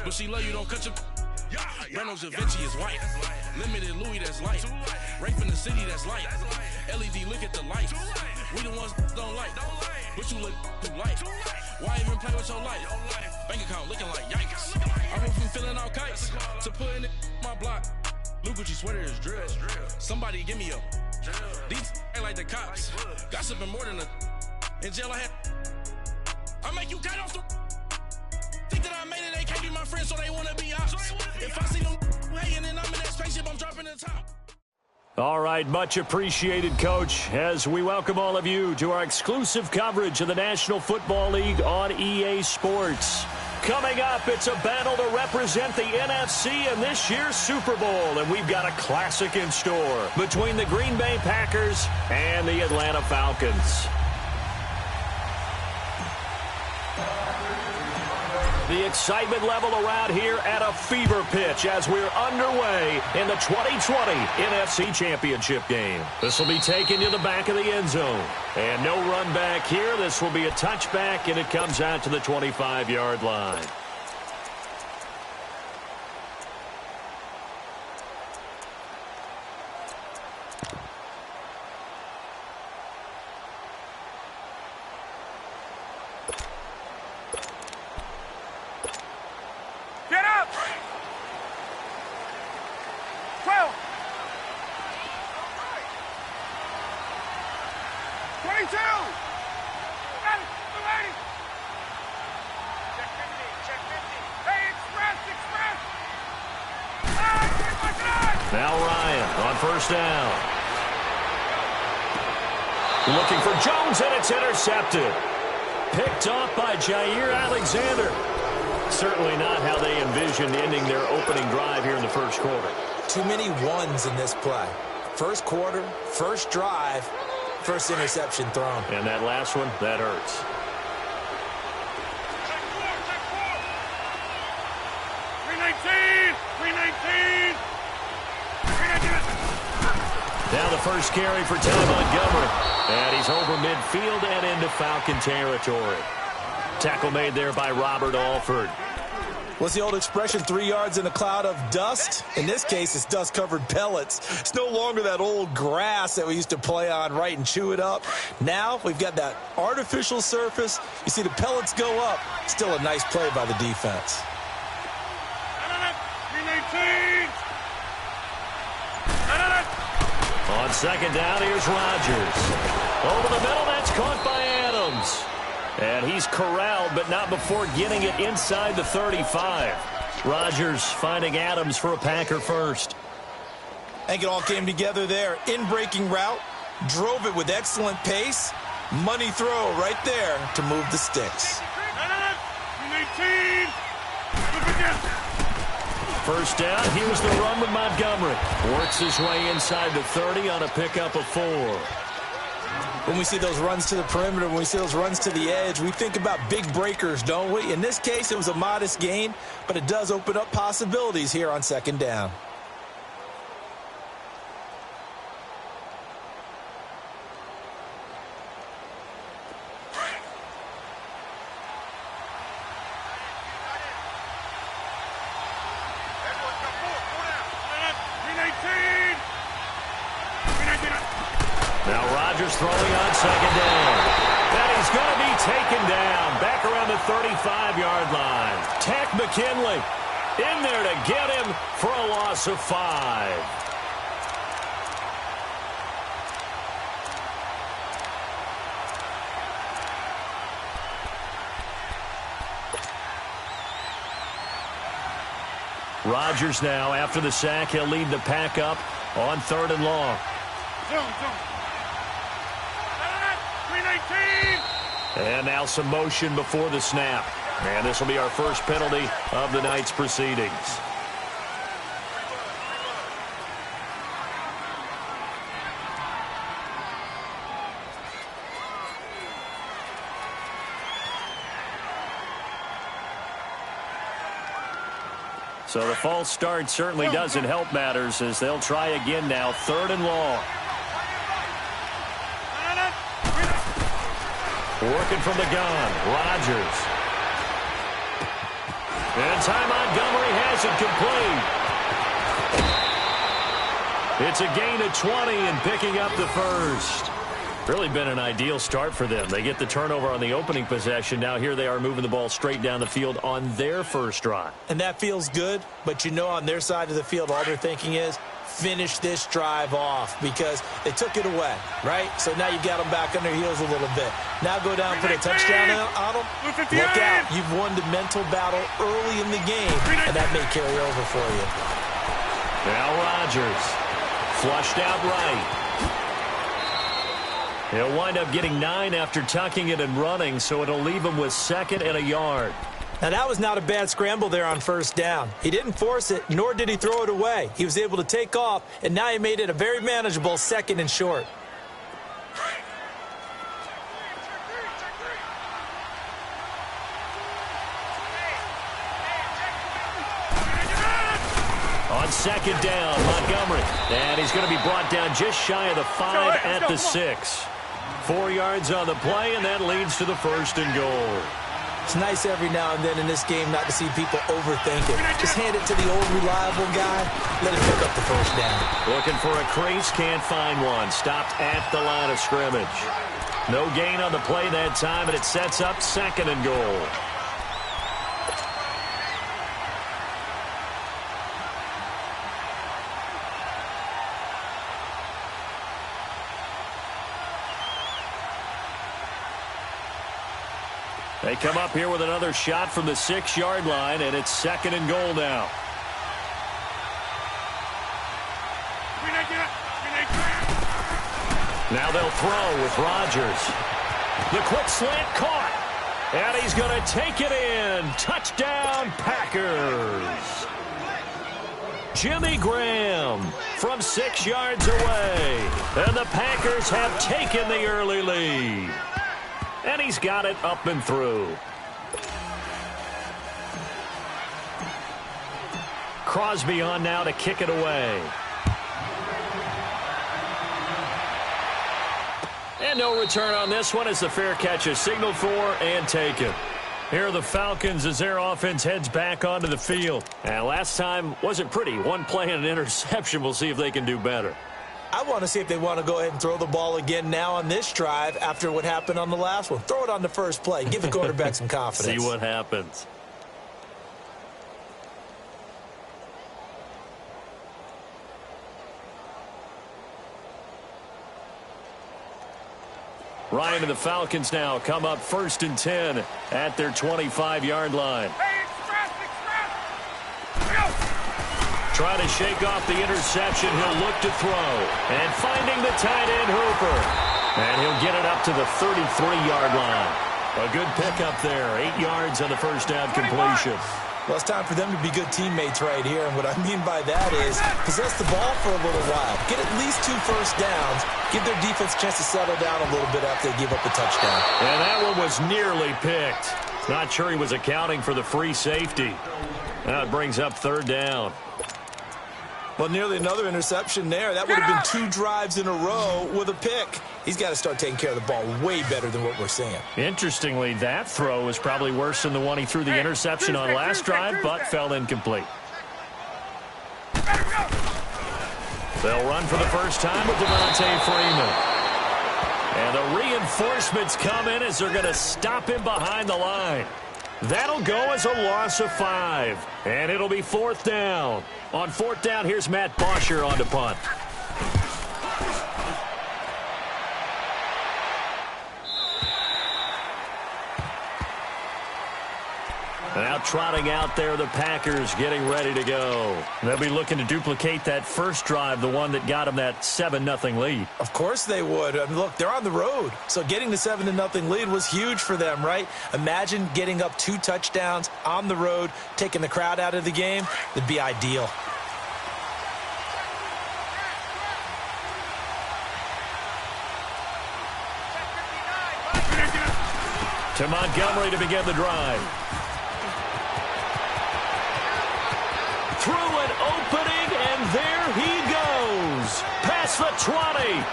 But she love you, don't cut your... Reynolds Da Vinci is white. Limited Louis, that's light. Rape in the city, that's light. LED, look at the lights. We the ones don't like. But you look too light. Why even play with your life? Bank account looking like yikes. I went from filling out kites to putting it in my block. Blue Gucci sweater is drill. Somebody give me a... These ain't like the cops. Gossiping more than a... In jail I had... I make you cut off the... Think that I made it, they can't be my friends, so they wanna be ops. If I see them hating and I'm in that spaceship, I'm dropping the top. All right, much appreciated, Coach, as we welcome all of you to our exclusive coverage of the National Football League on EA Sports. Coming up, it's a battle to represent the NFC in this year's Super Bowl, and we've got a classic in store between the Green Bay Packers and the Atlanta Falcons. The excitement level around here at a fever pitch as we're underway in the 2020 NFC Championship game. This will be taken to the back of the end zone. And no run back here. This will be a touchback, and it comes out to the 25-yard line. Now Ryan on first down. Looking for Jones, and it's intercepted. Picked off by Jair Alexander. Certainly not how they envisioned ending their opening drive here in the first quarter. Too many ones in this play. First quarter, first drive, first interception thrown. And that last one, that hurts. Now the first carry for Ty Montgomery. And he's over midfield and into Falcon territory. Tackle made there by Robert Alford. What's the old expression, 3 yards in a cloud of dust? In this case, it's dust-covered pellets. It's no longer that old grass that we used to play on, right, and chew it up. Now we've got that artificial surface. You see the pellets go up. Still a nice play by the defense. On second down, here's Rodgers. Over the middle, that's caught by Adams. And he's corralled, but not before getting it inside the 35. Rodgers finding Adams for a Packer first. I think it all came together there. In-breaking route, drove it with excellent pace. Money throw right there to move the sticks. First down, here's the run with Montgomery. Works his way inside the 30 on a pickup of 4. When we see those runs to the perimeter, when we see those runs to the edge, we think about big breakers, don't we? In this case, it was a modest gain, but it does open up possibilities here on second down. Now Rodgers throwing on second down. And he's going to be taken down back around the 35-yard line. Takk McKinley in there to get him for a loss of 5. Rodgers now, after the sack, he'll lead the pack up on 3rd and long. And now some motion before the snap. And this will be our first penalty of the night's proceedings. So the false start certainly doesn't help matters as they'll try again now, 3rd and long. Working from the gun, Rodgers. And Ty Montgomery has it complete. It's a gain of 20 and picking up the first. Really been an ideal start for them. They get the turnover on the opening possession. Now here they are moving the ball straight down the field on their first drive. And that feels good, but you know on their side of the field all they're thinking is finish this drive off because they took it away, right? So now you got them back on their heels a little bit. Now go down, put a touchdown on them. Look out. You've won the mental battle early in the game, and that may carry over for you. Now Rodgers flushed out right. He'll wind up getting 9 after tucking it and running, so it'll leave him with 2nd and a yard. Now, that was not a bad scramble there on first down. He didn't force it, nor did he throw it away. He was able to take off, and now he made it a very manageable 2nd and short. On 2nd down, Montgomery. And he's going to be brought down just shy of the 5 at the 6. 4 yards on the play, and that leads to the 1st and goal. It's nice every now and then in this game not to see people overthink it. Just hand it to the old reliable guy. Let him pick up the first down. Looking for a crease, can't find one. Stopped at the line of scrimmage. No gain on the play that time, and it sets up 2nd and goal. They come up here with another shot from the 6-yard line, and it's 2nd and goal now. Now they'll throw with Rodgers. The quick slant caught, and he's going to take it in. Touchdown, Packers. Jimmy Graham from 6 yards away, and the Packers have taken the early lead. And he's got it up and through. Crosby on now to kick it away. And no return on this one as the fair catch is signaled for and taken. Here are the Falcons as their offense heads back onto the field. And last time wasn't pretty. One play and an interception. We'll see if they can do better. I want to see if they want to go ahead and throw the ball again now on this drive after what happened on the last one. Throw it on the first play. Give the quarterback some confidence. See what happens. Ryan and the Falcons now come up 1st and 10 at their 25-yard line. Trying to shake off the interception. He'll look to throw. And finding the tight end, Hooper. And he'll get it up to the 33-yard line. A good pickup there. 8 yards on the first down completion. Well, it's time for them to be good teammates right here. And what I mean by that is possess the ball for a little while. Get at least 2 first downs. Give their defense a chance to settle down a little bit after they give up the touchdown. And that one was nearly picked. Not sure he was accounting for the free safety. Now it brings up 3rd down. Well, nearly another interception there. That would have been 2 drives in a row with a pick. He's got to start taking care of the ball way better than what we're seeing. Interestingly, that throw was probably worse than the one he threw the interception on last drive, but fell incomplete. They'll run for the first time with Devontae Freeman. And the reinforcements come in as they're going to stop him behind the line. That'll go as a loss of 5. And it'll be 4th down. On 4th down, here's Matt Bosher on to punt. Now trotting out there, the Packers getting ready to go. They'll be looking to duplicate that first drive, the one that got them that 7-0 lead. Of course they would. I mean, look, they're on the road. So getting the 7-0 lead was huge for them, right? Imagine getting up 2 touchdowns on the road, taking the crowd out of the game. It'd be ideal. To Montgomery to begin the drive. Through an opening, and there he goes. Past the 20.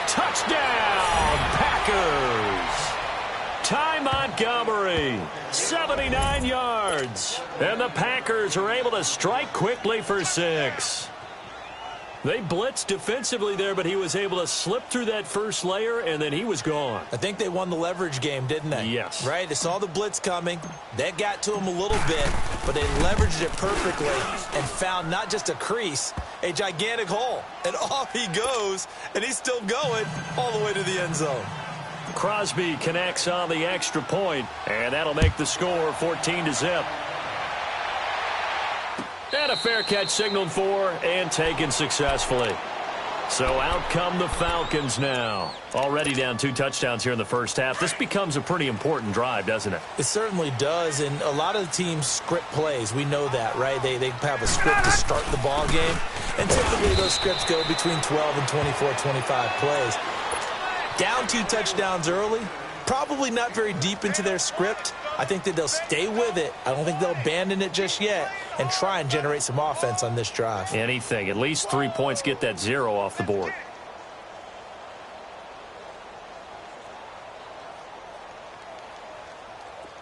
Touchdown, Packers. Ty Montgomery, 79 yards. And the Packers are able to strike quickly for 6. They blitzed defensively there, but he was able to slip through that first layer, and then he was gone. I think they won the leverage game, didn't they? Yes. Right? They saw the blitz coming. That got to him a little bit, but they leveraged it perfectly and found not just a crease, a gigantic hole. And off he goes, and he's still going all the way to the end zone. Crosby connects on the extra point, and that'll make the score 14-0. And a fair catch signaled for and taken successfully. So out come the Falcons now. Already down 2 touchdowns here in the first half. This becomes a pretty important drive, doesn't it? It certainly does, and a lot of the teams script plays. We know that, right? They have a script to start the ball game, and typically those scripts go between 12 and 24, 25 plays. Down 2 touchdowns early, probably not very deep into their script. I think that they'll stay with it. I don't think they'll abandon it just yet and try and generate some offense on this drive. Anything. At least 3 points, get that 0 off the board.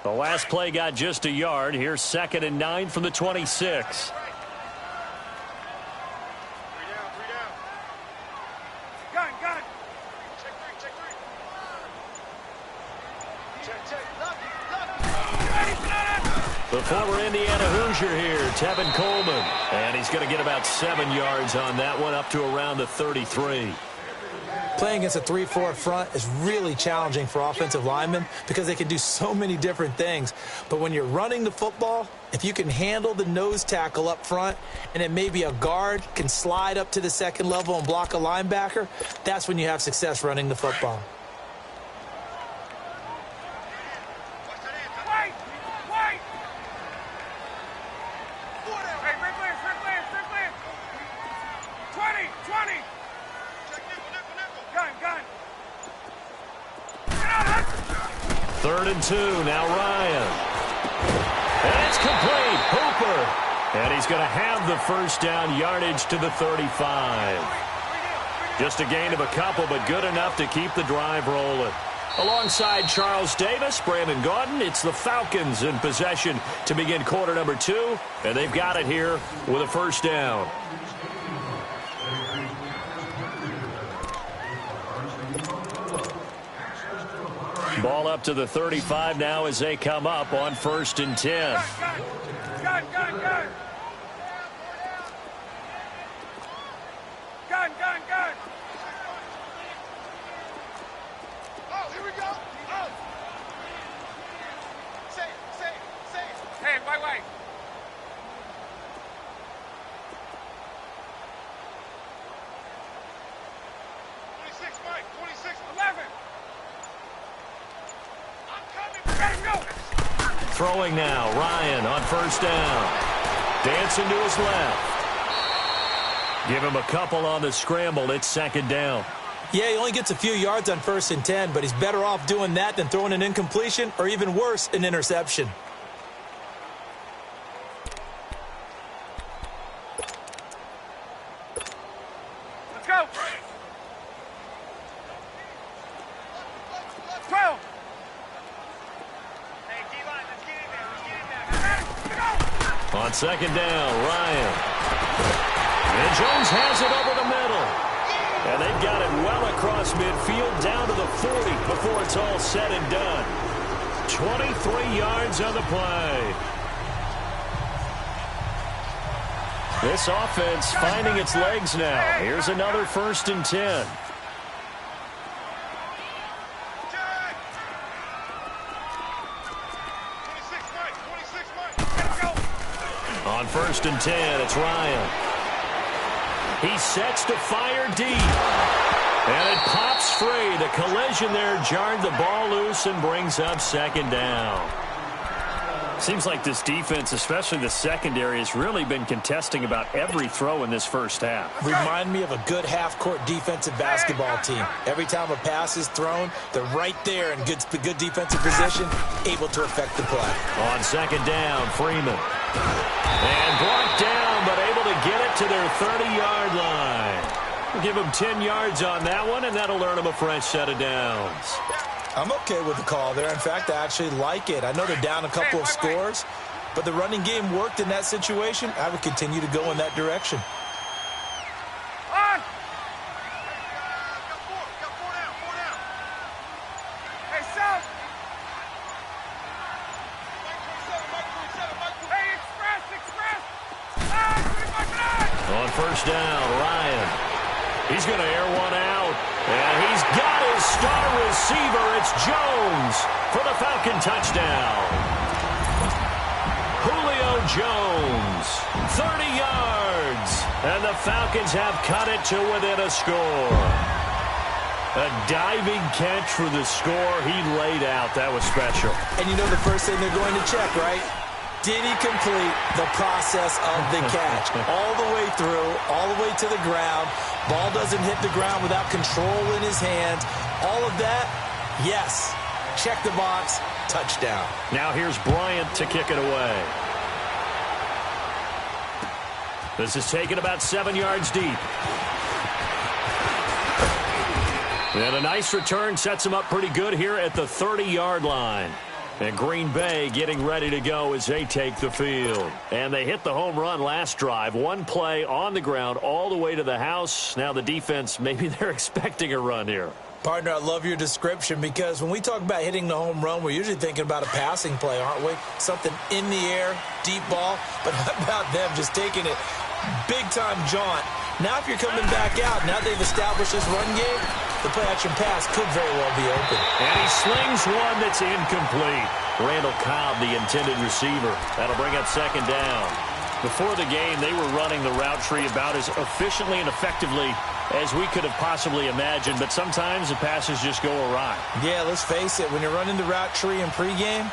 The last play got just a yard. Here's 2nd and 9 from the 26. The former Indiana Hoosier here, Tevin Coleman. And he's going to get about 7 yards on that one, up to around the 33. Playing against a 3-4 front is really challenging for offensive linemen because they can do so many different things. But when you're running the football, if you can handle the nose tackle up front and then maybe a guard can slide up to the second level and block a linebacker, that's when you have success running the football. Third and 2, now Ryan. And it's complete, Hooper. And he's going to have the first down, yardage to the 35. Just a gain of a couple, but good enough to keep the drive rolling. Alongside Charles Davis, Brandon Gaudin, it's the Falcons in possession to begin quarter number 2. And they've got it here with a first down. Ball up to the 35 now as they come up on 1st and 10. Gun. Oh, here we go. Oh. Say it. Hey, wait. 26, Mike. 26, 11. Throwing now, Ryan on 1st down. Dancing to his left. Give him a couple on the scramble. It's 2nd down. Yeah, he only gets a few yards on 1st and 10, but he's better off doing that than throwing an incompletion or even worse, an interception. Let's go. 12. On 2nd down, Ryan. And Jones has it over the middle. And they've got it well across midfield down to the 40 before it's all said and done. 23 yards on the play. This offense finding its legs now. Here's another 1st and 10. On 1st and 10, it's Ryan. He sets to fire deep. And it pops free. The collision there jarred the ball loose and brings up 2nd down. Seems like this defense, especially the secondary, has really been contesting about every throw in this first half. Remind me of a good half-court defensive basketball team. Every time a pass is thrown, they're right there in good defensive position, able to affect the play. On 2nd down, Freeman. And brought down, but able to get it to their 30-yard line. We'll give them 10 yards on that one, and that'll earn them a fresh set of downs. I'm okay with the call there. In fact, I actually like it. I know they're down a couple of scores, but the running game worked in that situation. I would continue to go in that direction. On! Got four down. Hey, South! Hey, express! On first down, Ryan. He's going to air one out. And he's got his star receiver. It's Jones for the Falcon touchdown. Julio Jones, 30 yards. And the Falcons have cut it to within a score. A diving catch for the score he laid out. That was special. And you know the first thing they're going to check, right? Did he complete the process of the catch? All the way through, all the way to the ground. Ball doesn't hit the ground without control in his hands. All of that, yes. Check the box, touchdown. Now here's Bryant to kick it away. This is taken about 7 yards deep. And a nice return sets him up pretty good here at the 30-yard line. And Green Bay getting ready to go as they take the field. And they hit the home run last drive. One play on the ground all the way to the house. Now the defense, maybe they're expecting a run here. Partner, I love your description because when we talk about hitting the home run, we're usually thinking about a passing play, aren't we? Something in the air, deep ball. But how about them just taking it big-time jaunt? Now if you're coming back out, now they've established this run game, the play-action pass could very well be open. And he slings one that's incomplete. Randall Cobb, the intended receiver. That'll bring up second down. Before the game, they were running the route tree about as efficiently and effectively as we could have possibly imagined, but sometimes the passes just go awry. Yeah, let's face it. When you're running the route tree in pregame,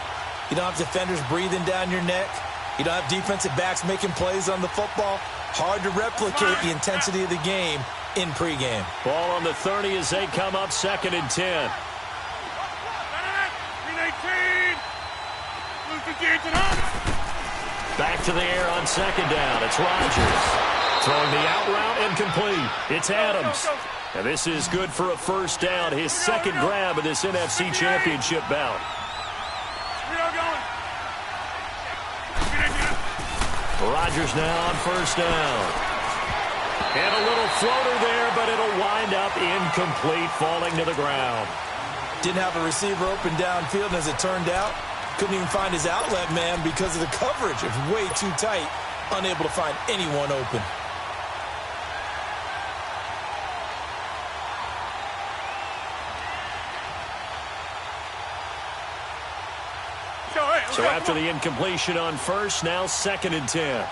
you don't have defenders breathing down your neck. You don't have defensive backs making plays on the football. Hard to replicate the intensity of the game in pregame. Ball on the 30 as they come up 2nd and 10. Back to the air on 2nd down. It's Rodgers. Throwing the out route incomplete. It's Adams. And this is good for a first down. His second grab of this NFC Championship bout. Rodgers now on first down. And a little floater there, but it'll wind up incomplete, falling to the ground. Didn't have a receiver open downfield, and as it turned out, couldn't even find his outlet man because of the coverage. It was way too tight, unable to find anyone open. So after the incompletion on first, now 2nd and 10.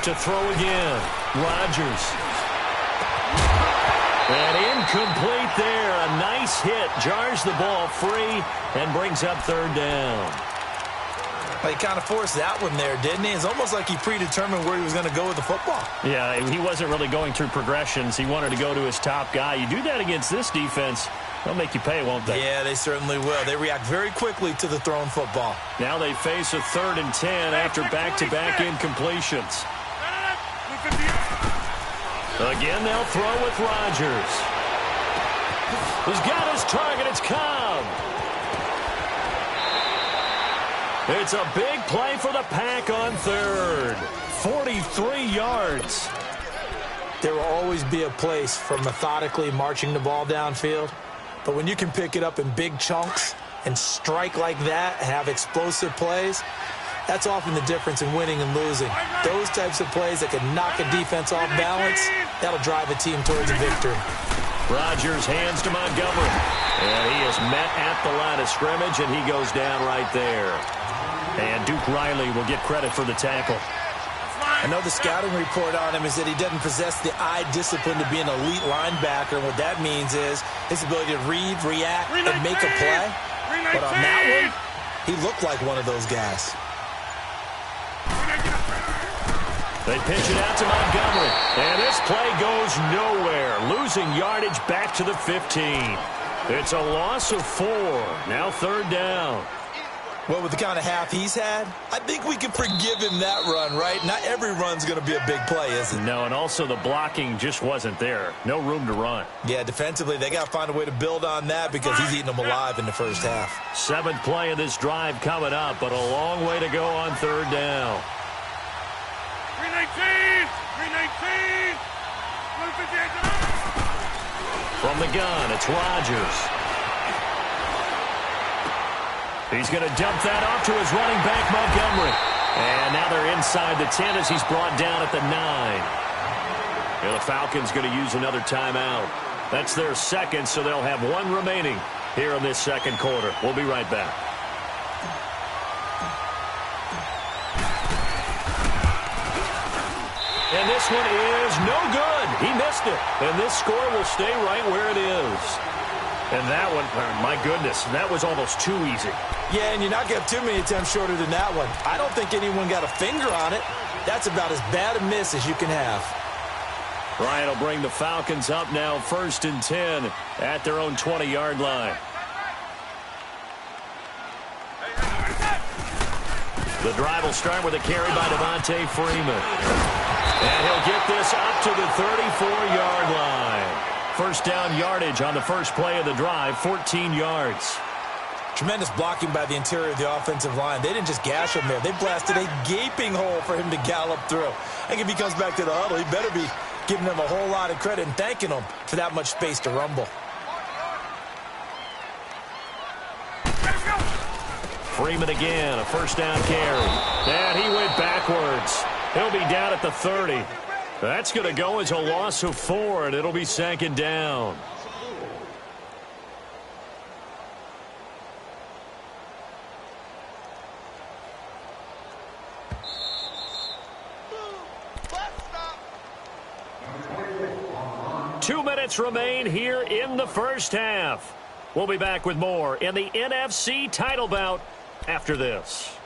To throw again, Rodgers. And incomplete there. A nice hit. Jars the ball free and brings up 3rd down. He kind of forced that one there, didn't he? It's almost like he predetermined where he was going to go with the football. Yeah, he wasn't really going through progressions. He wanted to go to his top guy. You do that against this defense, they'll make you pay, won't they? Yeah, they certainly will. They react very quickly to the thrown football. Now they face a 3rd and 10 after back-to-back incompletions. Again, they'll throw with Rodgers. He's got his target. It's Cobb. It's a big play for the Pack on 3rd. 43 yards. There will always be a place for methodically marching the ball downfield. But when you can pick it up in big chunks and strike like that, have explosive plays, that's often the difference in winning and losing. Those types of plays that can knock a defense off balance, that'll drive a team towards a victory. Rodgers hands to Montgomery. And he is met at the line of scrimmage, and he goes down right there. And Duke Riley will get credit for the tackle. I know the scouting report on him is that he doesn't possess the eye discipline to be an elite linebacker. And what that means is his ability to read, react, and make a play. But on that one, he looked like one of those guys. They pitch it out to Montgomery. And this play goes nowhere. Losing yardage back to the 15. It's a loss of 4. Now 3rd down. Well, with the kind of half he's had, I think we can forgive him that run, right? Not every run's going to be a big play, is it? No, and also the blocking just wasn't there. No room to run. Yeah, defensively, they got to find a way to build on that because he's eating them alive in the first half. 7th play of this drive coming up, but a long way to go on 3rd down. 319! 319! From the gun, it's Rodgers. He's going to dump that off to his running back, Montgomery. And now they're inside the 10 as he's brought down at the 9. And the Falcons going to use another timeout. That's their second, so they'll have one remaining here in this second quarter. We'll be right back. And this one is no good. He missed it. And this score will stay right where it is. And that one, my goodness, that was almost too easy. Yeah, and you're not going to have too many attempts shorter than that one. I don't think anyone got a finger on it. That's about as bad a miss as you can have. Bryant will bring the Falcons up now 1st and 10 at their own 20-yard line. The drive will start with a carry by Devontae Freeman. And he'll get this up to the 34-yard line. First down yardage on the first play of the drive, 14 yards. Tremendous blocking by the interior of the offensive line. They didn't just gash him there. They blasted a gaping hole for him to gallop through. I think if he comes back to the huddle, he better be giving them a whole lot of credit and thanking them for that much space to rumble. Freeman again, a first down carry. And he went backwards. He'll be down at the 30. That's going to go as a loss of 4, and it'll be 2nd down. Two minutes remain here in the first half. We'll be back with more in the NFC title bout after this.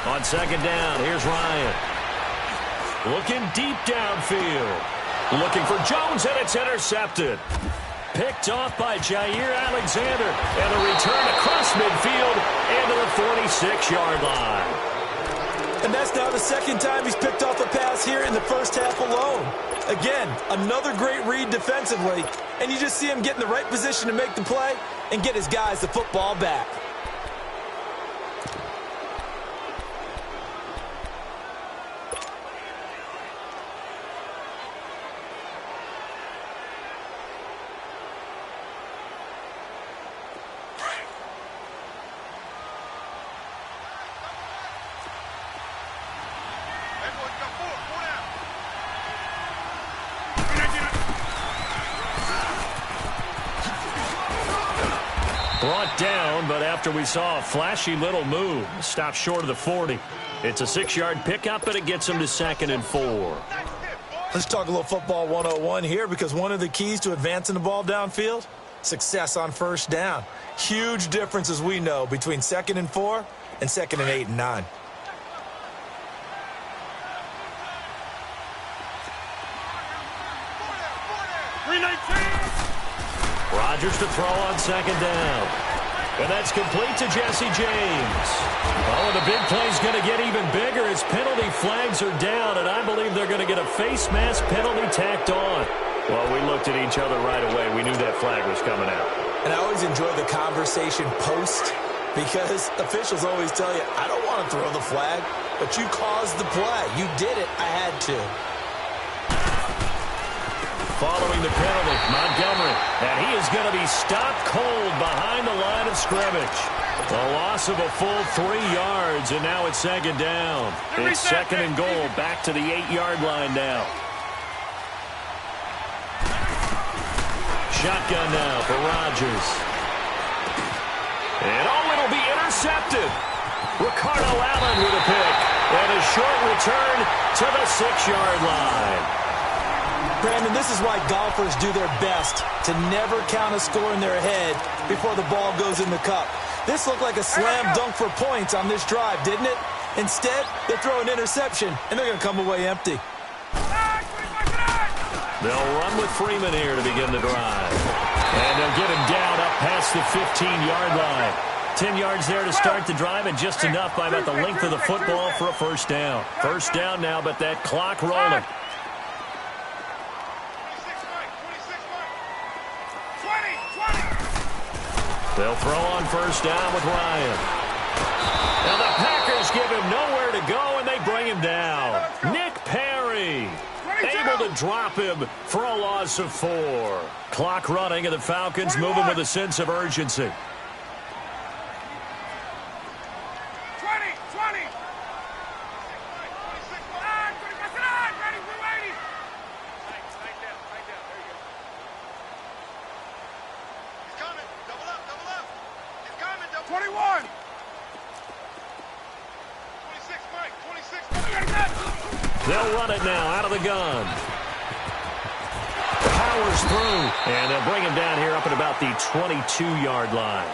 On 2nd down, here's Ryan. Looking deep downfield. Looking for Jones, and it's intercepted. Picked off by Jair Alexander. And a return across midfield into the 46-yard line. And that's now the second time he's picked off a pass here in the first half alone. Again, another great read defensively. And you just see him get in the right position to make the play and get his guys the football back. Brought down, but after we saw a flashy little move, stopped short of the 40. It's a 6-yard pickup, but it gets him to 2nd and 4. Let's talk a little football 101 here, because one of the keys to advancing the ball downfield, success on first down. Huge difference, as we know, between 2nd and 4 and 2nd and 8 and 9. Rodgers to throw on 2nd down. And that's complete to Jesse James. Oh, and the big play's going to get even bigger as penalty flags are down, and I believe they're going to get a face mask penalty tacked on. Well, we looked at each other right away. We knew that flag was coming out. And I always enjoy the conversation post, because officials always tell you, I don't want to throw the flag, but you caused the play. You did it. I had to. Following the penalty, Montgomery, and he is going to be stopped cold behind the line of scrimmage. A loss of a full 3 yards, and now it's 2nd down. It's 2nd and goal, back to the 8-yard line now. Shotgun now for Rodgers. And it'll be intercepted. Ricardo Allen with a pick. And a short return to the 6-yard line. Brandon, this is why golfers do their best to never count a score in their head before the ball goes in the cup. This looked like a slam dunk for points on this drive, didn't it? Instead, they throw an interception, and they're going to come away empty. They'll run with Freeman here to begin the drive. And they'll get him down up past the 15-yard line. 10 yards there to start the drive, and just enough by about the length of the football for a first down. First down now, but that clock rolling. They'll throw on first down with Ryan. And the Packers give him nowhere to go, and they bring him down. Nick Perry able to drop him for a loss of 4. Clock running, and the Falcons moving with a sense of urgency. 21. 26, Mike. 26. They'll run it now out of the gun. Powers through, and they'll bring him down here up at about the 22-yard line.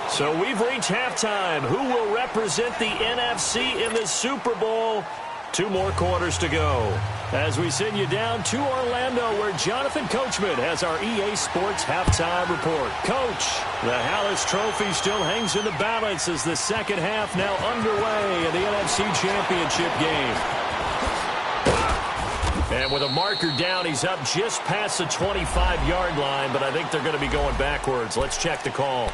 So we've reached halftime. Who will represent the NFC in the Super Bowl? 2 more quarters to go as we send you down to Orlando, where Jonathan Coachman has our EA Sports halftime report. Coach, the Hallis Trophy still hangs in the balance as the second half now underway in the NFC Championship game. And with a marker down, he's up just past the 25-yard line, but I think they're going to be going backwards. Let's check the call.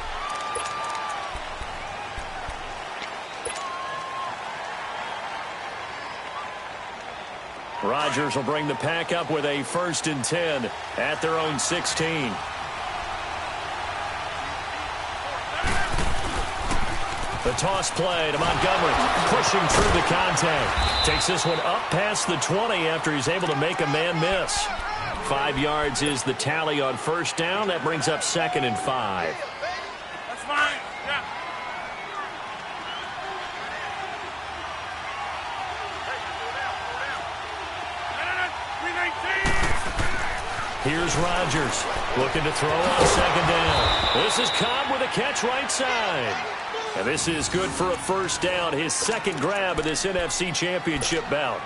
Rodgers will bring the pack up with a 1st and 10 at their own 16. The toss play to Montgomery, pushing through the contact. Takes this one up past the 20 after he's able to make a man miss. 5 yards is the tally on first down. That brings up 2nd and 5. That's fine. Yeah. Here's Rodgers looking to throw on 2nd down. This is Cobb with a catch right side. And this is good for a 1st down, his 2nd grab of this NFC Championship bout.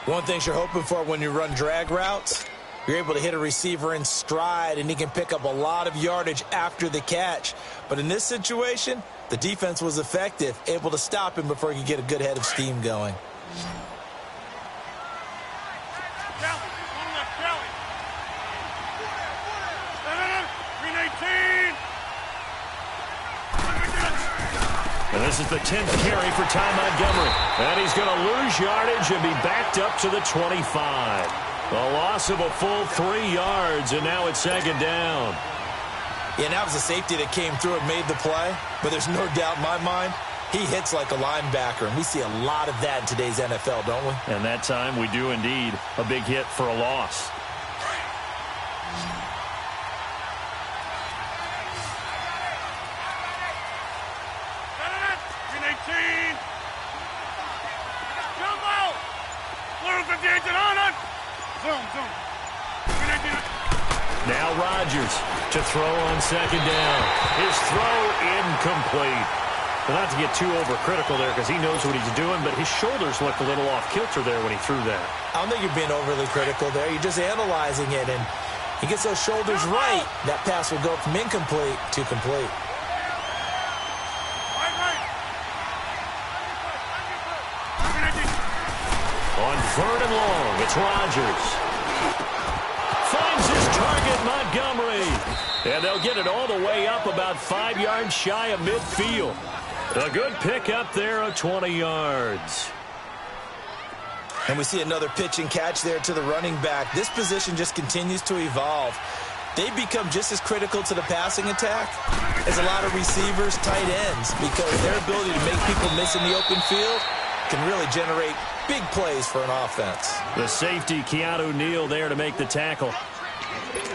One thing you're hoping for when you run drag routes, you're able to hit a receiver in stride, and he can pick up a lot of yardage after the catch. But in this situation, the defense was effective, able to stop him before he could get a good head of steam going. And this is the 10th carry for Ty Montgomery. And he's going to lose yardage and be backed up to the 25. A loss of a full 3 yards, and now it's 2nd down. Yeah, and that was a safety that came through and made the play. But there's no doubt in my mind, he hits like a linebacker. And we see a lot of that in today's NFL, don't we? And that time we do indeed. A big hit for a loss. Now Rodgers to throw on 2nd down. His throw incomplete. But not to get too overcritical there because he knows what he's doing, but his shoulders looked a little off kilter there when he threw that. I don't think you're being overly critical there. You're just analyzing it, and he gets those shoulders right. That pass will go from incomplete to complete. On 3rd and long, it's Rodgers. Finds his target, Montgomery. And they'll get it all the way up about 5 yards shy of midfield. A good pick up there of 20 yards. And we see another pitch and catch there to the running back. This position just continues to evolve. They become just as critical to the passing attack as a lot of receivers, tight ends, because their ability to make people miss in the open field can really generate big plays for an offense. The safety, Keanu Neal, there to make the tackle.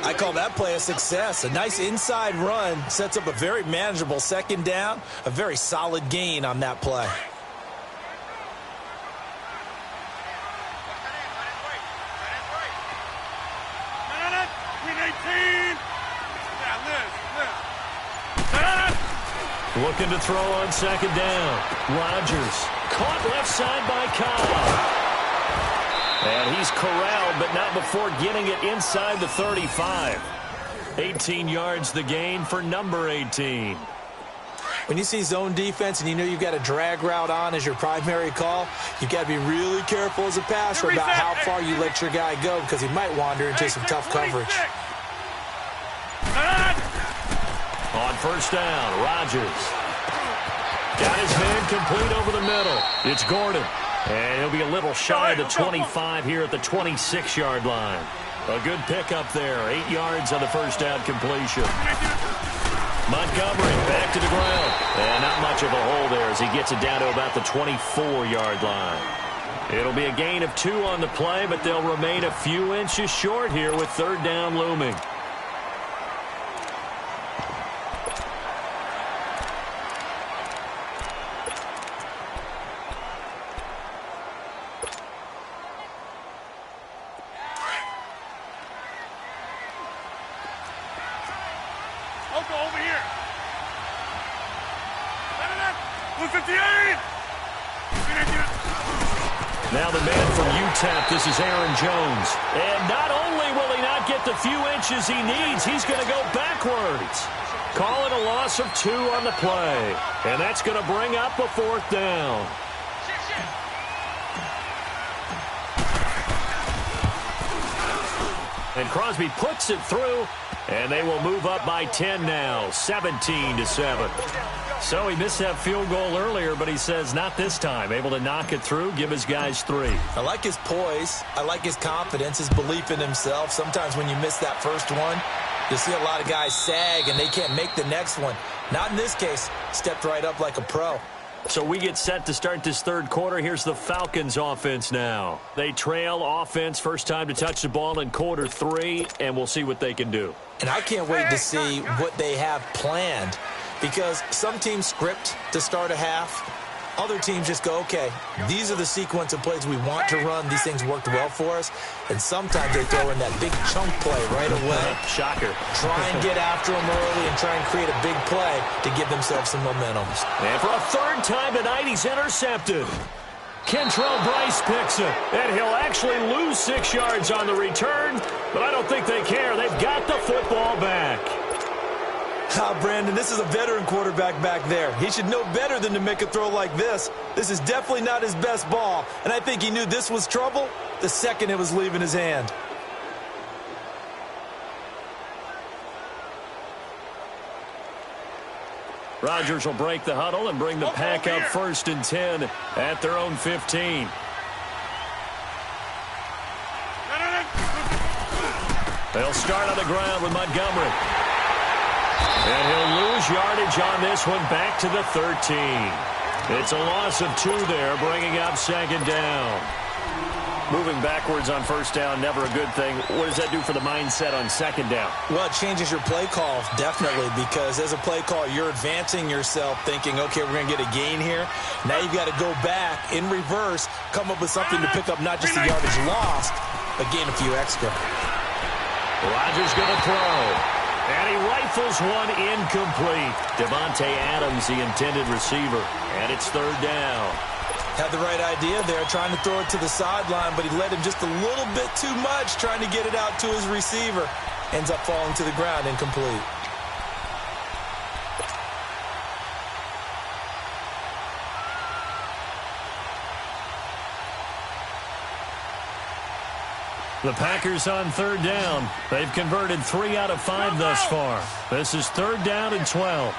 I call that play a success. A nice inside run sets up a very manageable second down, a very solid gain on that play. Looking to throw on second down. Rodgers caught left side by Cobb. And he's corralled, but not before getting it inside the 35. 18 yards the gain for number 18. When you see zone defense and you know you've got a drag route on as your primary call, you've got to be really careful as a passer about how far you let your guy go because he might wander into some tough coverage. On first down, Rodgers got his man complete over the middle. It's Gordon. And he'll be a little shy of the 25 here at the 26-yard line. A good pickup there. 8 yards on the first down completion. Montgomery back to the ground. And not much of a hole there as he gets it down to about the 24-yard line. It'll be a gain of 2 on the play, but they'll remain a few inches short here with third down looming. Over here. Now the man from UTEP, this is Aaron Jones. And not only will he not get the few inches he needs, he's going to go backwards. Call it a loss of 2 on the play. And that's going to bring up a fourth down. And Crosby puts it through, and they will move up by 10 now, 17-7. So he missed that field goal earlier, but he says not this time. Able to knock it through, give his guys 3. I like his poise. I like his confidence, his belief in himself. Sometimes when you miss that first one, you'll see a lot of guys sag and they can't make the next one. Not in this case. Stepped right up like a pro. So we get set to start this third quarter. Here's the Falcons offense now. They trail offense, first time to touch the ball in quarter 3, and we'll see what they can do. And I can't wait to see what they have planned because some teams script to start a half. Other teams just go, okay, these are the sequence of plays we want to run. These things worked well for us. And sometimes they throw in that big chunk play right away. Shocker. Try and get after them early and try and create a big play to give themselves some momentum. And for a third time tonight, he's intercepted. Kentrell Brice picks it. And he'll actually lose 6 yards on the return. But I don't think they care. They've got the football back. Brandon, this is a veteran quarterback back there. He should know better than to make a throw like this. This is definitely not his best ball, and I think he knew this was trouble the second it was leaving his hand. Rodgers will break the huddle and bring the pack up 1st and 10 at their own 15. They'll start on the ground with Montgomery. And he'll lose yardage on this one back to the 13. It's a loss of 2 there, bringing up second down. Moving backwards on first down, never a good thing. What does that do for the mindset on second down? Well, it changes your play call, definitely, because as a play call, you're advancing yourself thinking, okay, we're going to get a gain here. Now you've got to go back in reverse, come up with something to pick up not just the yardage lost, but gain a few extra. Rodgers going to throw. And he rifles one incomplete. Devontae Adams, the intended receiver. And it's third down. Had the right idea there, trying to throw it to the sideline, but he led him just a little bit too much, trying to get it out to his receiver. Ends up falling to the ground, incomplete. The Packers on third down. They've converted 3 out of 5 thus far. This is third down and 12.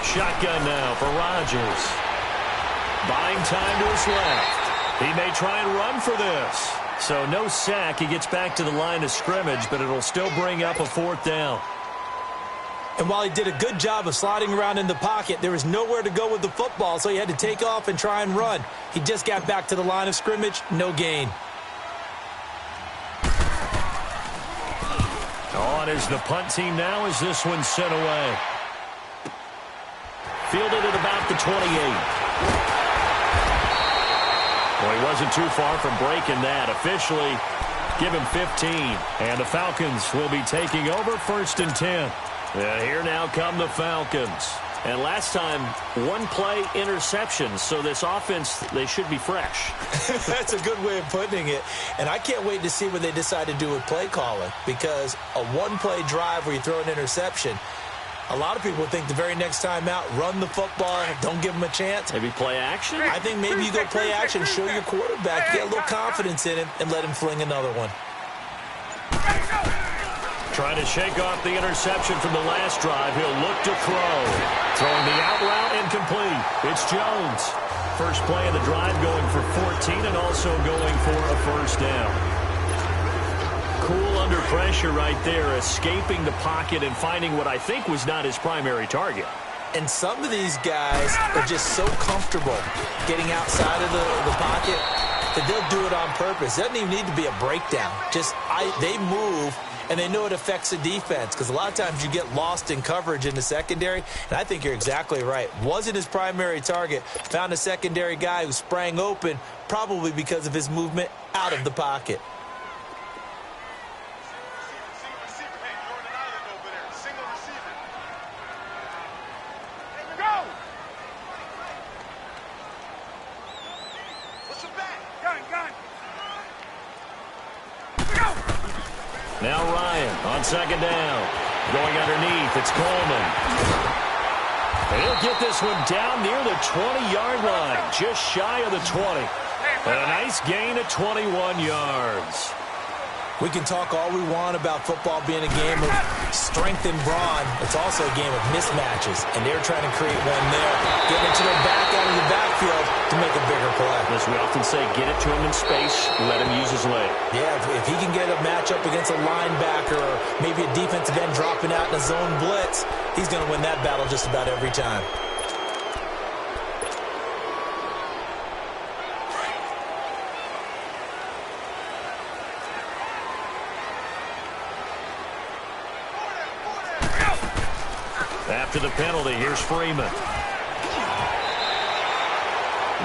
Shotgun now for Rodgers. Buying time to his left. He may try and run for this. So no sack. He gets back to the line of scrimmage, but it'll still bring up a fourth down. And while he did a good job of sliding around in the pocket, there was nowhere to go with the football, so he had to take off and try and run. He just got back to the line of scrimmage, no gain. On is the punt team now as this one's sent away. Fielded at about the 28. Well, he wasn't too far from breaking that. Officially, give him 15. And the Falcons will be taking over 1st and 10. And here now come the Falcons. And last time, one play interception. So this offense, they should be fresh. That's a good way of putting it. And I can't wait to see what they decide to do with play calling. Because a one-play drive where you throw an interception, a lot of people think the very next time out, run the football, don't give them a chance. Maybe play action? I think maybe you go play action, show your quarterback, get a little confidence in him, and let him fling another one. Trying to shake off the interception from the last drive. He'll look to throw. Throwing the out route incomplete. It's Jones. First play of the drive going for 14 and also going for a first down. Cool under pressure right there, escaping the pocket and finding what I think was not his primary target. And some of these guys are just so comfortable getting outside of the pocket that they'll do it on purpose. It doesn't even need to be a breakdown. They move, and they know it affects the defense because a lot of times you get lost in coverage in the secondary, and I think you're exactly right. Wasn't his primary target. Found a secondary guy who sprang open, probably because of his movement out of the pocket. Now Ryan on second down. Going underneath, it's Coleman. And he'll get this one down near the 20-yard line, just shy of the 20. And a nice gain of 21 yards. We can talk all we want about football being a game of strength and brawn. It's also a game of mismatches, and they're trying to create one there. Getting it to their back out of the backfield to make a bigger play. As we often say, get it to him in space, let him use his leg. Yeah, if he can get a matchup against a linebacker or maybe a defensive end dropping out in a zone blitz, he's going to win that battle just about every time. After the penalty, here's Freeman.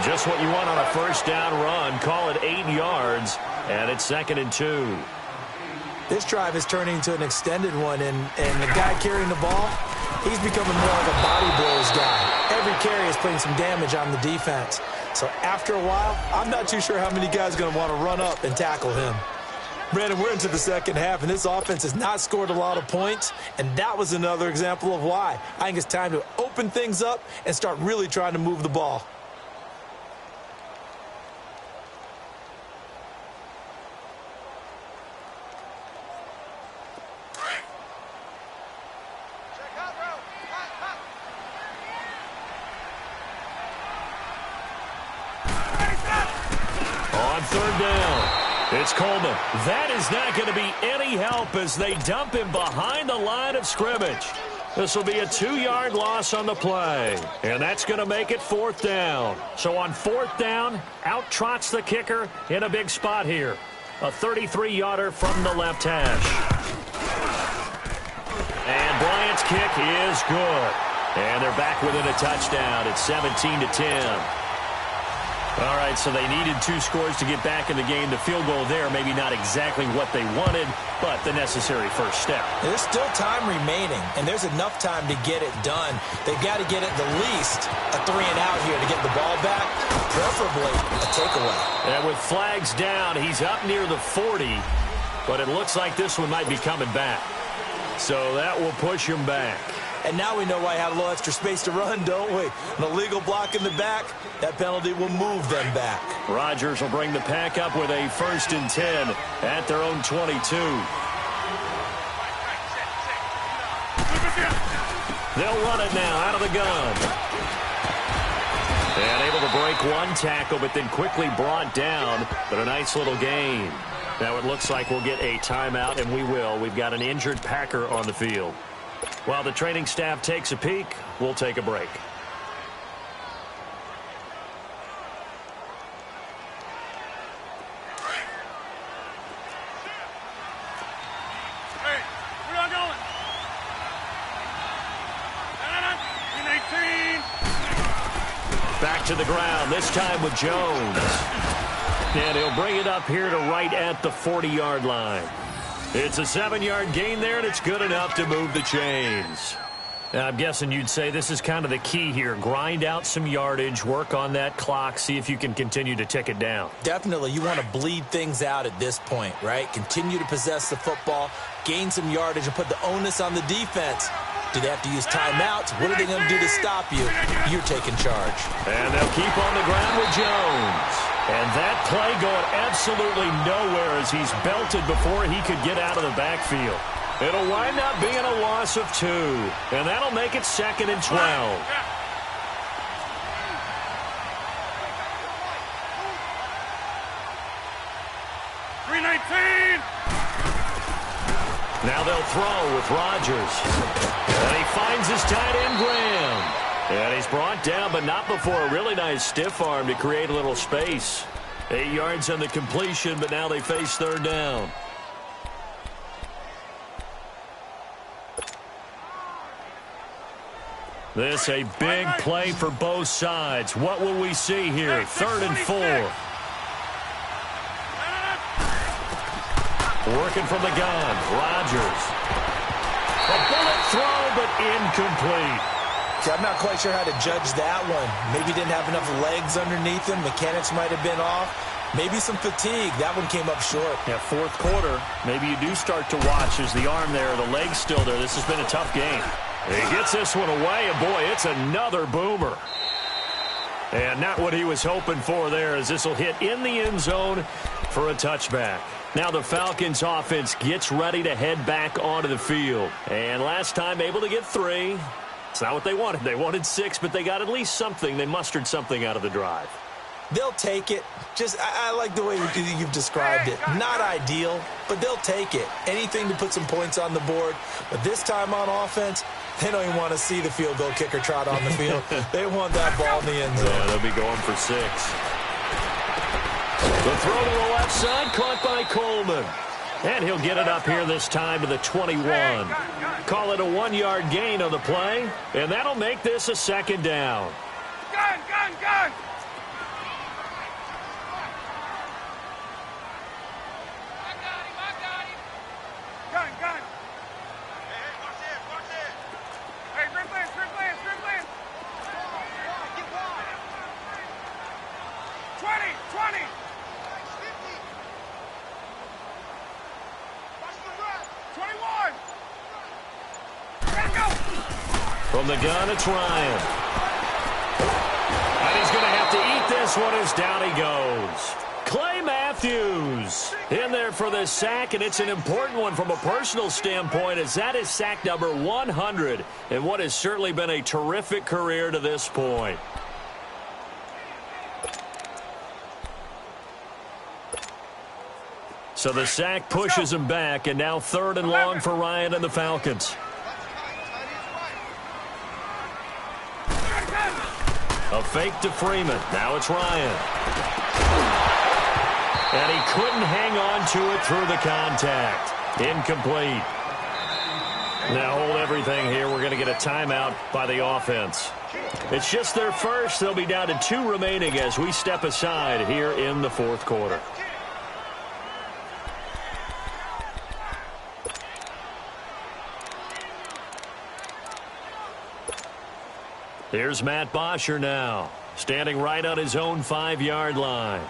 Just what you want on a first down run. Call it 8 yards, and it's 2nd and 2. This drive is turning into an extended one, and the guy carrying the ball, he's becoming more like a body blows guy. Every carry is putting some damage on the defense. So after a while, I'm not too sure how many guys are going to want to run up and tackle him. Brandon, we're into the second half, and this offense has not scored a lot of points, and that was another example of why. I think it's time to open things up and start really trying to move the ball. On third down. It's Coleman. That is not going to be any help as they dump him behind the line of scrimmage. This will be a 2-yard loss on the play, and that's going to make it 4th down. So on 4th down, out trots the kicker in a big spot here. A 33-yarder from the left hash. And Bryant's kick is good. And they're back within a touchdown. It's 17-10. All right, so they needed 2 scores to get back in the game. The field goal there, maybe not exactly what they wanted, but the necessary first step. There's still time remaining, and there's enough time to get it done. They've got to get at the least a 3-and-out here to get the ball back, preferably a takeaway. And with flags down, he's up near the 40, but it looks like this one might be coming back. So that will push him back. And now we know why I had a little extra space to run, don't we? An illegal block in the back, that penalty will move them back. Rodgers will bring the pack up with a 1st and 10 at their own 22. They'll run it now out of the gun. And able to break one tackle, but then quickly brought down. But a nice little gain. Now it looks like we'll get a timeout, and we will. We've got an injured Packer on the field. While the training staff takes a peek, we'll take a break. Hey, we're not going. In 18. Back to the ground, this time with Jones. And he'll bring it up here to right at the 40-yard line. It's a 7-yard gain there, and it's good enough to move the chains. Now, I'm guessing you'd say this is kind of the key here. Grind out some yardage, work on that clock, see if you can continue to tick it down. Definitely, you want to bleed things out at this point, right? Continue to possess the football, gain some yardage, and put the onus on the defense. Do they have to use timeouts? What are they going to do to stop you? You're taking charge. And they'll keep on the ground with Jones. And that play going absolutely nowhere as he's belted before he could get out of the backfield. It'll wind up being a loss of 2. And that'll make it 2nd and 12. 319. Now they'll throw with Rodgers. And he finds his tight end, Graham. And he's brought down, but not before a really nice stiff arm to create a little space. 8 yards on the completion, but now they face 3rd down. This a big play for both sides. What will we see here? 3rd and 4. Working from the gun, Rodgers. A bullet throw, but incomplete. See, I'm not quite sure how to judge that one. Maybe didn't have enough legs underneath him. Mechanics might have been off. Maybe some fatigue. That one came up short. Yeah, 4th quarter. Maybe you do start to watch as the arm there, the leg's still there. This has been a tough game. He gets this one away, and boy, it's another boomer. And not what he was hoping for there, as this will hit in the end zone for a touchback. Now the Falcons offense gets ready to head back onto the field. And last time able to get 3. It's not what they wanted. They wanted 6, but they got at least something. They mustered something out of the drive. They'll take it. I like the way you've described it. Not ideal, but they'll take it. Anything to put some points on the board. But this time on offense, they don't even want to see the field goal kicker trot on the field. They want that ball in the end zone. Yeah, they'll be going for 6. The throw to the left side, caught by Coleman. And he'll get it up here this time to the 21. Call it a 1-yard gain on the play, and that'll make this a 2nd down. Gun, gun, gun. Gun, gun. Hey, watch this, watch this. Hey, grip lance, grip lance, grip lance. 20, 20. 21. From the gun, it's Ryan. And he's going to have to eat this one as down he goes. Clay Matthews in there for the sack, and it's an important one from a personal standpoint, as that is sack number 100 in what has certainly been a terrific career to this point. So the sack pushes him back, and now 3rd and long for Ryan and the Falcons. A fake to Freeman. Now it's Ryan. And he couldn't hang on to it through the contact. Incomplete. Now hold everything here. We're going to get a timeout by the offense. It's just their first. They'll be down to 2 remaining as we step aside here in the 4th quarter. Here's Matt Bosher now, standing right on his own 5-yard line.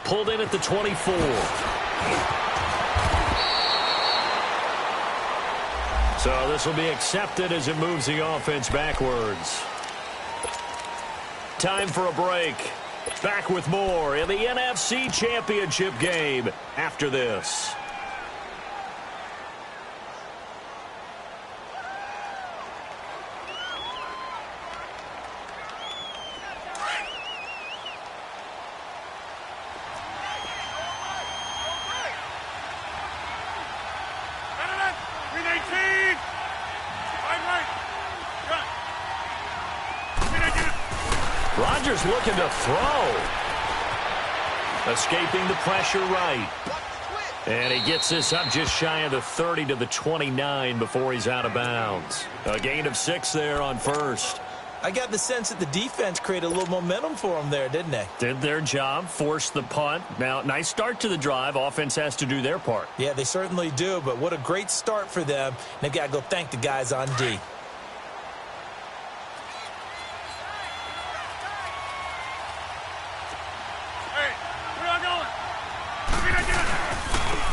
Pulled in at the 24. So this will be accepted as it moves the offense backwards. Time for a break. Back with more in the NFC Championship game after this. Rodgers looking to throw. Escaping the pressure right. And he gets this up just shy of the 30 to the 29 before he's out of bounds. A gain of 6 there on first. I got the sense that the defense created a little momentum for them there, didn't they? Did their job, forced the punt. Now, nice start to the drive. Offense has to do their part. Yeah, they certainly do, but what a great start for them. They've got to go thank the guys on D.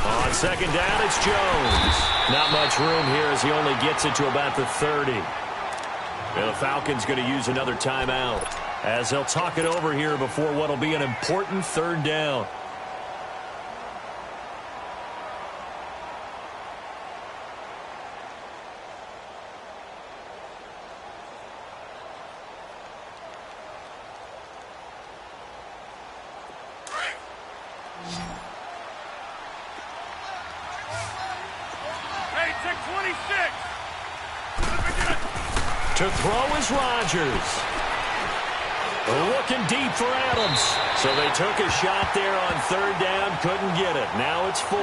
On second down, it's Jones. Not much room here as he only gets it to about the 30. And the Falcons going to use another timeout as they'll talk it over here before what will be an important third down. To throw is Rodgers. Looking deep for Adams. So they took a shot there on third down, couldn't get it. Now it's 4.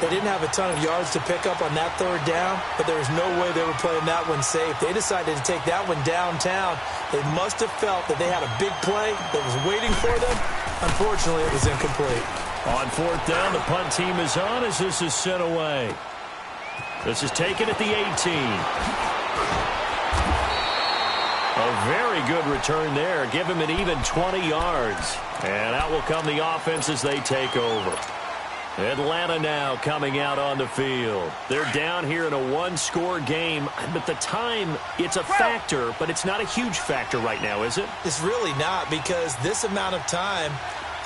They didn't have a ton of yards to pick up on that third down, but there was no way they were playing that one safe. They decided to take that one downtown. They must have felt that they had a big play that was waiting for them. Unfortunately, it was incomplete. On fourth down, the punt team is on as this is sent away. This is taken at the 18. A very good return there. Give him an even 20 yards. And out will come the offense as they take over. Atlanta now coming out on the field. They're down here in a one-score game. But the time, it's a factor, but it's not a huge factor right now, is it? It's really not, because this amount of time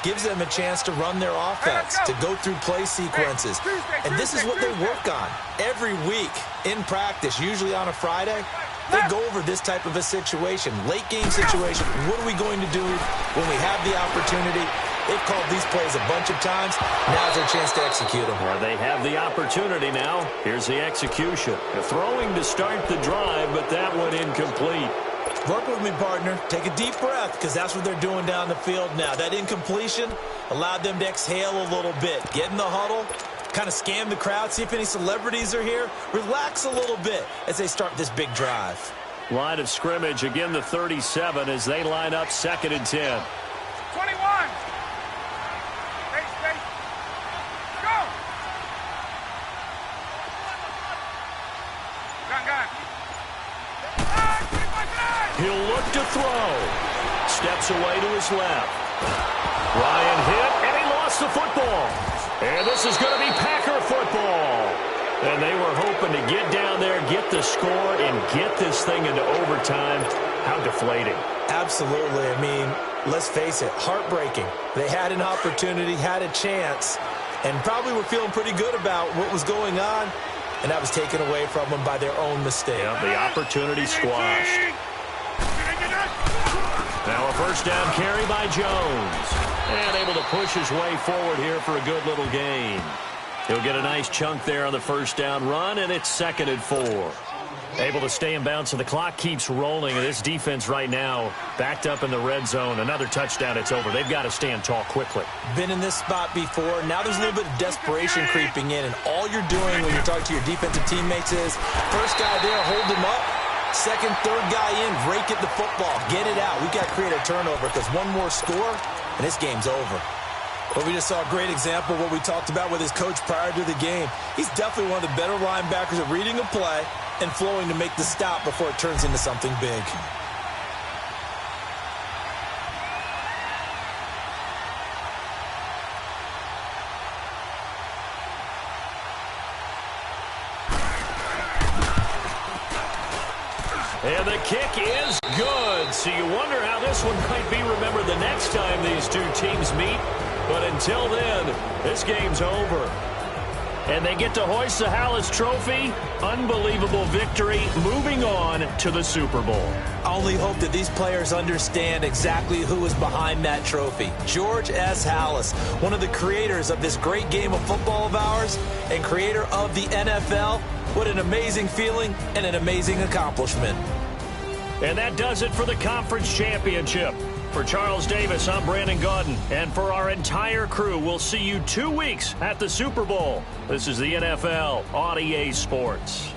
gives them a chance to run their offense, to go through play sequences. And this is what they work on every week in practice, usually on a Friday. They go over this type of a situation, late game situation. What are we going to do when we have the opportunity? They've called these plays a bunch of times. Now's their chance to execute them. Well, they have the opportunity now. Here's the execution. The throwing to start the drive, but that one incomplete. Work with me, partner. Take a deep breath, because that's what they're doing down the field now. That incompletion allowed them to exhale a little bit. Get in the huddle. Kind of scan the crowd, see if any celebrities are here. Relax a little bit as they start this big drive. Line of scrimmage, again the 37 as they line up 2nd and 10. 21. Space. Go. Gun. He'll look to throw. Steps away to his left. Ryan hit, and he lost the football. And this is going to be Packer football. And they were hoping to get down there, get the score, and get this thing into overtime. How deflating. Absolutely. I mean, let's face it, heartbreaking. They had an opportunity, had a chance, and probably were feeling pretty good about what was going on, and that was taken away from them by their own mistake. Yeah, the opportunity squashed. Now a first down carry by Jones. And able to push his way forward here for a good little gain. He'll get a nice chunk there on the first down run, and it's 2nd and 4. Able to stay in bounds, so the clock keeps rolling. And this defense right now backed up in the red zone. Another touchdown, it's over. They've got to stand tall quickly. Been in this spot before. Now there's a little bit of desperation creeping in, and all you're doing when you talk to your defensive teammates is, first guy there, hold him up. Second, third guy in, rake at the football. Get it out. We've got to create a turnover, because one more score, and this game's over. But we just saw a great example of what we talked about with his coach prior to the game. He's definitely one of the better linebackers at reading a play and flowing to make the stop before it turns into something big. And the kick is good. So you wonder how this one might be remembered the next time these two teams meet. But until then, this game's over. And they get to hoist the Hallis Trophy. Unbelievable victory, moving on to the Super Bowl. I only hope that these players understand exactly who is behind that trophy. George S. Hallis, one of the creators of this great game of football of ours and creator of the NFL. What an amazing feeling and an amazing accomplishment. And that does it for the conference championship. For Charles Davis, I'm Brandon Gaudin. And for our entire crew, we'll see you 2 weeks at the Super Bowl. This is the NFL on EA Sports.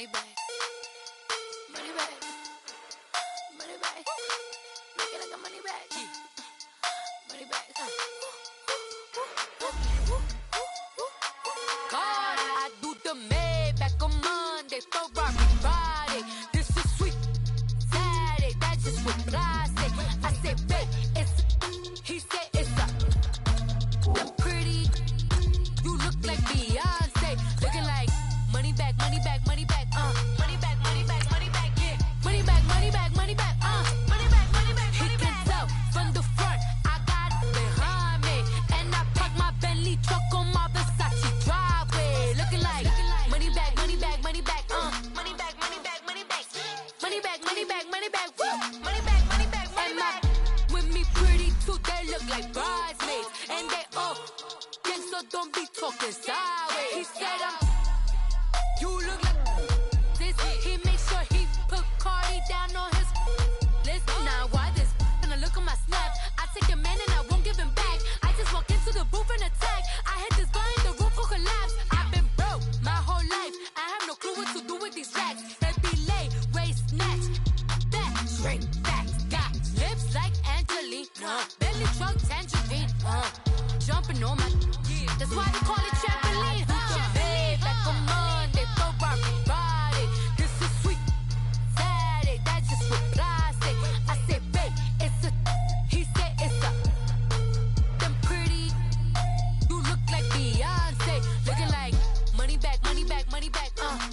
money back. Money back. Money back. Make it like a money back. Money back. God, I do the Maybach on Monday, Ferrari Friday. This is sweet Saturday, that's just what I say. I say, babe, it's he said it's a pretty. You look like Beyonce, looking like money back, money back, money back, money back, money back, money back, yeah, money back, money back, money back, money back, money back, money back. He can tell from the front, I got it behind me, and I park my Bentley truck on my Versace driveway, looking like money back, money back, money back, money back, money back, money back, money back, money back, money back, woo, money back, money back, money back. With me pretty too, they look like bridesmaids, and they all gang, so don't be talking sideways. He said you look like this. He makes sure he put Cardi down on his list. Now why this? When I look at my snap, I take a man and I won't give him back. I just walk into the booth and attack. I hit this guy in the roof will collapse. I've been broke my whole life. I have no clue what to do with these racks. They be late, waist snatch, back, straight back. Got lips like Angelina, belly truck tangerine, jumping on my. That's why they call it trampoline. Back on Monday, Ferrari Friday. This is sweet Saturday, that's just what I say. I say, babe, it's a. He said it's a. Them pretty. You look like Beyonce, looking like money back, money back, money back,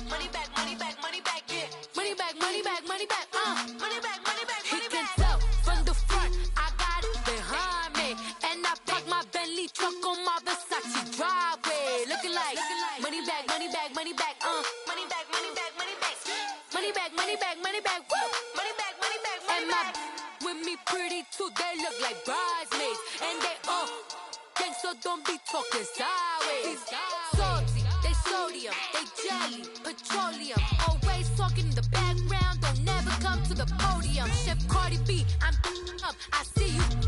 money back, money back, money back, yeah, money back, money back, money back, money back, money back. He can tell from the front, I got it behind me, and I park my Bentley truck on my Versace driveway, looking like money back, money back, money back, money back, money back, money back, money back, money back, money back, woo, money back, money back, money back. With me pretty too, they look like bridesmaids, and they all gang, so don't be talking sideways. Salty, they sodium, they jelly, petroleum, always talking in the background, don't never come to the podium. Chef Cardi B, I'm up, I see you.